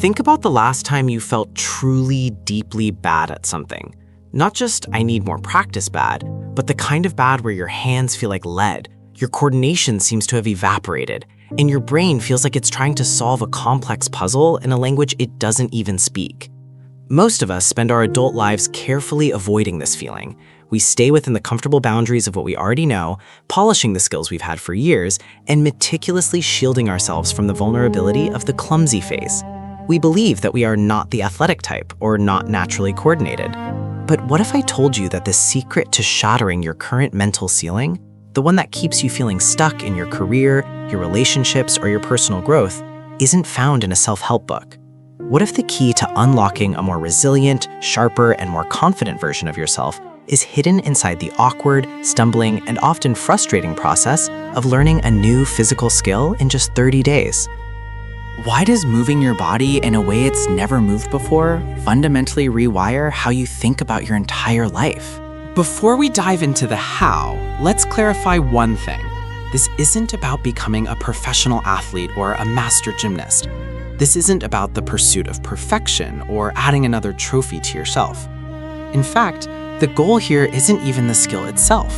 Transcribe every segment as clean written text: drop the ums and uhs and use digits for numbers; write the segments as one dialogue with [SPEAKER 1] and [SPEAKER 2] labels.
[SPEAKER 1] Think about the last time you felt truly, deeply bad at something. Not just, I need more practice bad, but the kind of bad where your hands feel like lead, your coordination seems to have evaporated, and your brain feels like it's trying to solve a complex puzzle in a language it doesn't even speak. Most of us spend our adult lives carefully avoiding this feeling. We stay within the comfortable boundaries of what we already know, polishing the skills we've had for years, and meticulously shielding ourselves from the vulnerability of the clumsy phase. We believe that we are not the athletic type or not naturally coordinated. But what if I told you that the secret to shattering your current mental ceiling, the one that keeps you feeling stuck in your career, your relationships, or your personal growth, isn't found in a self-help book? What if the key to unlocking a more resilient, sharper, and more confident version of yourself is hidden inside the awkward, stumbling, and often frustrating process of learning a new physical skill in just 30 days?
[SPEAKER 2] Why does moving your body in a way it's never moved before fundamentally rewire how you think about your entire life?
[SPEAKER 3] Before we dive into the how, let's clarify one thing. This isn't about becoming a professional athlete or a master gymnast. This isn't about the pursuit of perfection or adding another trophy to yourself. In fact, the goal here isn't even the skill itself.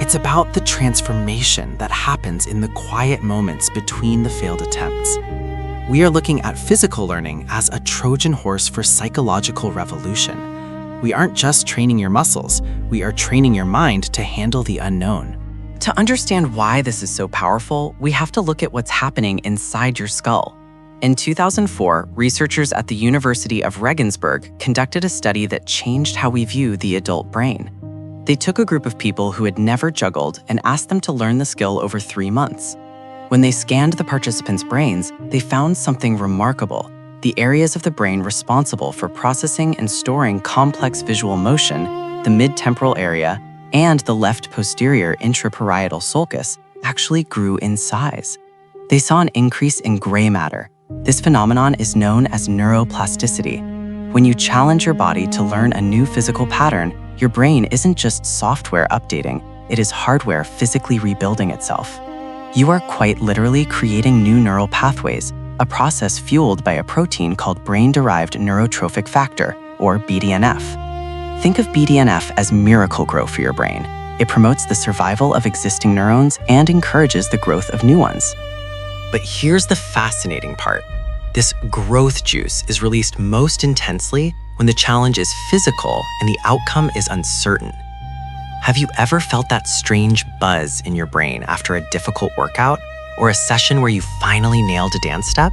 [SPEAKER 3] It's about the transformation that happens in the quiet moments between the failed attempts. We are looking at physical learning as a Trojan horse for psychological revolution. We aren't just training your muscles, we are training your mind to handle the unknown.
[SPEAKER 2] To understand why this is so powerful, we have to look at what's happening inside your skull. In 2004, researchers at the University of Regensburg conducted a study that changed how we view the adult brain. They took a group of people who had never juggled and asked them to learn the skill over 3 months. When they scanned the participants' brains, they found something remarkable. The areas of the brain responsible for processing and storing complex visual motion, the mid-temporal area, and the left posterior intraparietal sulcus actually grew in size. They saw an increase in gray matter. This phenomenon is known as neuroplasticity. When you challenge your body to learn a new physical pattern, your brain isn't just software updating, it is hardware physically rebuilding itself. You are quite literally creating new neural pathways, a process fueled by a protein called brain-derived neurotrophic factor, or BDNF. Think of BDNF as Miracle-Gro for your brain. It promotes the survival of existing neurons and encourages the growth of new ones.
[SPEAKER 1] But here's the fascinating part. This growth juice is released most intensely when the challenge is physical and the outcome is uncertain. Have you ever felt that strange buzz in your brain after a difficult workout or a session where you finally nailed a dance step?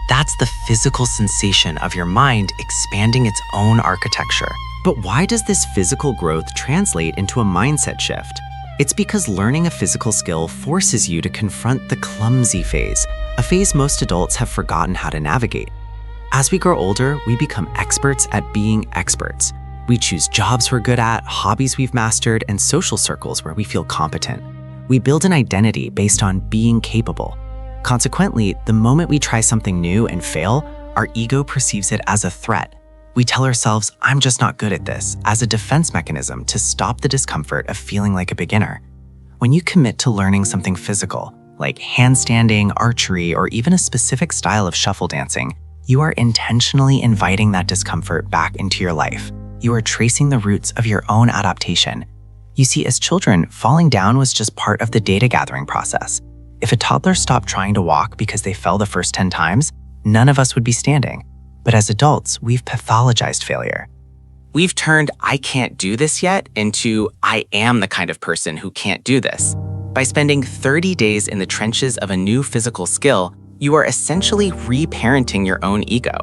[SPEAKER 1] That's the physical sensation of your mind expanding its own architecture. But why does this physical growth translate into a mindset shift? It's because learning a physical skill forces you to confront the clumsy phase, a phase most adults have forgotten how to navigate. As we grow older, we become experts at being experts. We choose jobs we're good at, hobbies we've mastered, and social circles where we feel competent. We build an identity based on being capable. Consequently, the moment we try something new and fail, our ego perceives it as a threat. We tell ourselves, I'm just not good at this, as a defense mechanism to stop the discomfort of feeling like a beginner. When you commit to learning something physical, like handstanding, archery, or even a specific style of shuffle dancing, you are intentionally inviting that discomfort back into your life. You are tracing the roots of your own adaptation. You see, as children, falling down was just part of the data gathering process. If a toddler stopped trying to walk because they fell the first 10 times, none of us would be standing. But as adults, we've pathologized failure.
[SPEAKER 3] We've turned "I can't do this yet" into "I am the kind of person who can't do this." By spending 30 days in the trenches of a new physical skill, you are essentially reparenting your own ego.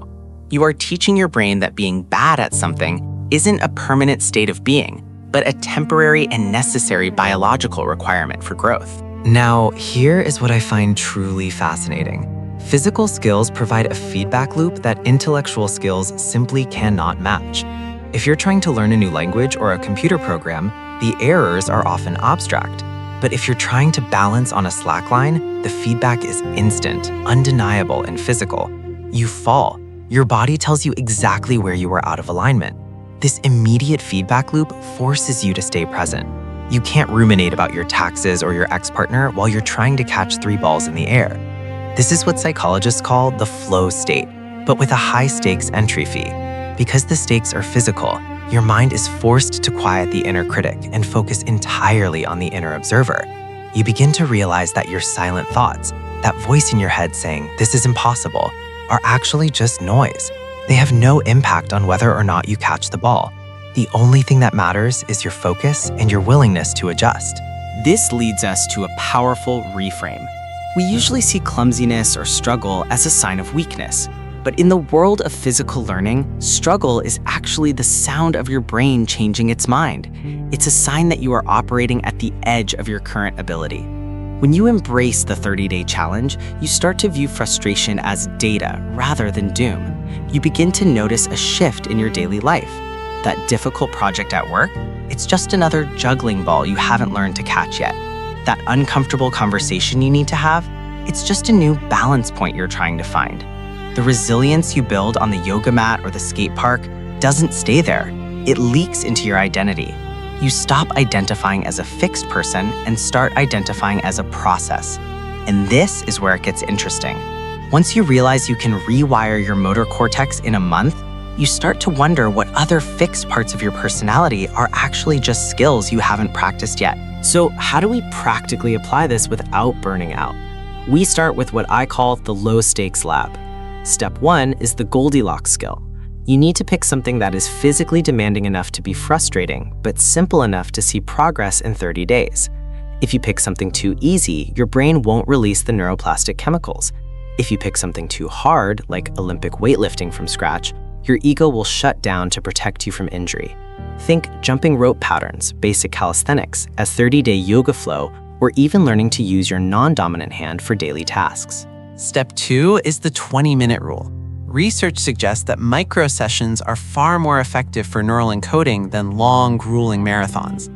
[SPEAKER 3] You are teaching your brain that being bad at something isn't a permanent state of being, but a temporary and necessary biological requirement for growth.
[SPEAKER 1] Now, here is what I find truly fascinating. Physical skills provide a feedback loop that intellectual skills simply cannot match. If you're trying to learn a new language or a computer program, the errors are often abstract. But if you're trying to balance on a slack line, the feedback is instant, undeniable, and physical. You fall. Your body tells you exactly where you are out of alignment. This immediate feedback loop forces you to stay present. You can't ruminate about your taxes or your ex-partner while you're trying to catch 3 balls in the air. This is what psychologists call the flow state. but with a high-stakes entry fee. Because the stakes are physical, your mind is forced to quiet the inner critic and focus entirely on the inner observer. You begin to realize that your silent thoughts, that voice in your head saying, "This is impossible," are actually just noise. They have no impact on whether or not you catch the ball. The only thing that matters is your focus and your willingness to adjust.
[SPEAKER 2] This leads us to a powerful reframe. We usually see clumsiness or struggle as a sign of weakness. But in the world of physical learning, struggle is actually the sound of your brain changing its mind. It's a sign that you are operating at the edge of your current ability. When you embrace the 30-day challenge, you start to view frustration as data rather than doom. You begin to notice a shift in your daily life. That difficult project at work, it's just another juggling ball you haven't learned to catch yet. That uncomfortable conversation you need to have, it's just a new balance point you're trying to find. The resilience you build on the yoga mat or the skate park doesn't stay there. It leaks into your identity. You stop identifying as a fixed person and start identifying as a process. And this is where it gets interesting. Once you realize you can rewire your motor cortex in a month, you start to wonder what other fixed parts of your personality are actually just skills you haven't practiced yet. So how do we practically apply this without burning out? We start with what I call the low-stakes lab. Step 1 is the Goldilocks skill. You need to pick something that is physically demanding enough to be frustrating, but simple enough to see progress in 30 days. If you pick something too easy, your brain won't release the neuroplastic chemicals. If you pick something too hard, like Olympic weightlifting from scratch, your ego will shut down to protect you from injury. Think jumping rope patterns, basic calisthenics, as 30-day yoga flow, or even learning to use your non-dominant hand for daily tasks.
[SPEAKER 3] Step 2 is the 20-minute rule. Research suggests that micro sessions are far more effective for neural encoding than long, grueling marathons.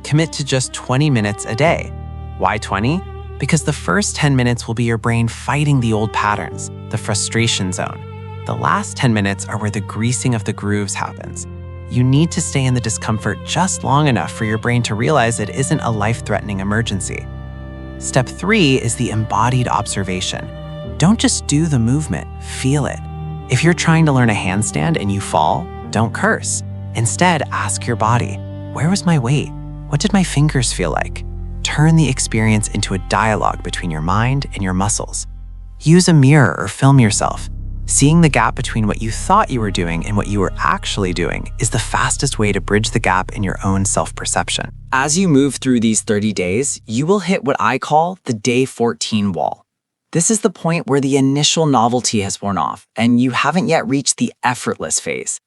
[SPEAKER 3] Commit to just 20 minutes a day. Why 20? Because the first 10 minutes will be your brain fighting the old patterns, the frustration zone. The last 10 minutes are where the greasing of the grooves happens. You need to stay in the discomfort just long enough for your brain to realize it isn't a life-threatening emergency. Step 3 is the embodied observation. Don't just do the movement, feel it. If you're trying to learn a handstand and you fall, don't curse. Instead, ask your body, where was my weight? What did my fingers feel like? Turn the experience into a dialogue between your mind and your muscles. Use a mirror or film yourself. Seeing the gap between what you thought you were doing and what you were actually doing is the fastest way to bridge the gap in your own self-perception.
[SPEAKER 2] As you move through these 30 days, you will hit what I call the day 14 wall. This is the point where the initial novelty has worn off, and you haven't yet reached the effortless phase.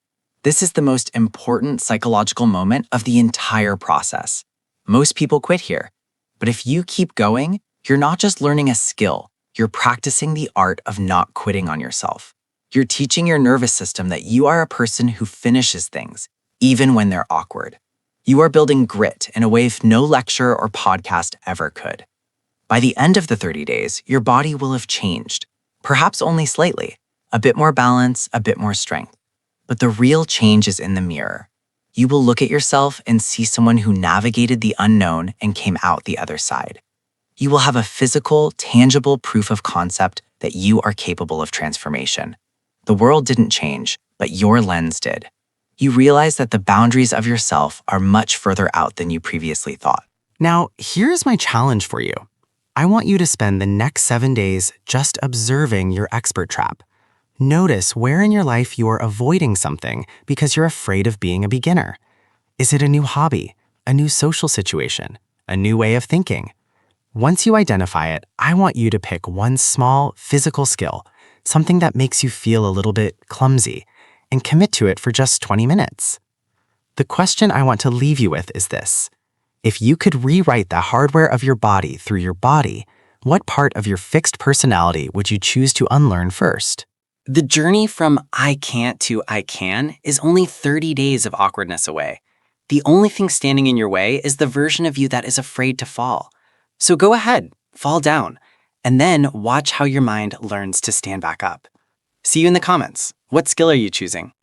[SPEAKER 2] This is the most important psychological moment of the entire process. Most people quit here, but if you keep going, you're not just learning a skill, you're practicing the art of not quitting on yourself. You're teaching your nervous system that you are a person who finishes things, even when they're awkward. You are building grit in a way no lecture or podcast ever could. By the end of the 30 days, your body will have changed, perhaps only slightly, a bit more balance, a bit more strength. But the real change is in the mirror. You will look at yourself and see someone who navigated the unknown and came out the other side. You will have a physical, tangible proof of concept that you are capable of transformation. The world didn't change, but your lens did. You realize that the boundaries of yourself are much further out than you previously thought.
[SPEAKER 1] Now, here's my challenge for you. I want you to spend the next 7 days just observing your expert trap. Notice where in your life you are avoiding something because you're afraid of being a beginner. Is it a new hobby, a new social situation, a new way of thinking? Once you identify it, I want you to pick one small physical skill, something that makes you feel a little bit clumsy, and commit to it for just 20 minutes. The question I want to leave you with is this. If you could rewrite the hardware of your body through your body, what part of your fixed personality would you choose to unlearn first?
[SPEAKER 2] The journey from I can't to I can is only 30 days of awkwardness away. The only thing standing in your way is the version of you that is afraid to fall. So go ahead, fall down, and then watch how your mind learns to stand back up. See you in the comments. What skill are you choosing?